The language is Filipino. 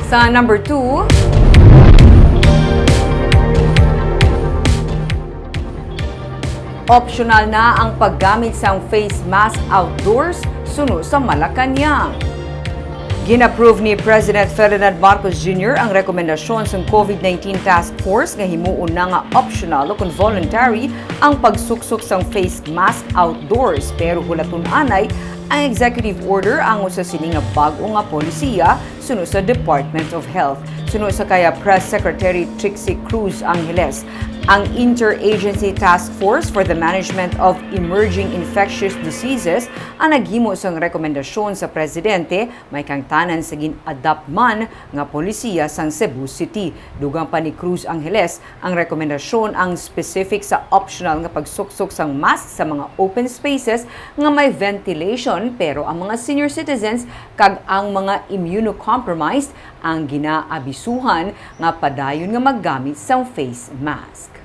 Sa number 2, optional na ang paggamit sa face mask outdoors suno sa Malacanang. Ginapprove ni President Ferdinand Marcos Jr. ang rekomendasyon sa COVID-19 Task Force nga himuon na nga optional o kung voluntary ang pagsuksok sa face mask outdoors, pero hulaton anay ang executive order ang usa sini nga bag-o nga polisiya suno sa Department of Health. Suno sa kaya Press Secretary Trixie Cruz Angeles, ang Interagency Task Force for the Management of Emerging Infectious Diseases ang naghimo sang rekomendasyon sa presidente may kangtanan sa gin-adapt man nga polisiya sang Cebu City. Dugang pa ni Cruz Angeles, ang rekomendasyon ang specific sa optional nga pagsuksok sang mask sa mga open spaces nga may ventilation, pero ang mga senior citizens kag ang mga immunocompromised ang ginaabisuhan nga padayon nga maggamit sang face mask.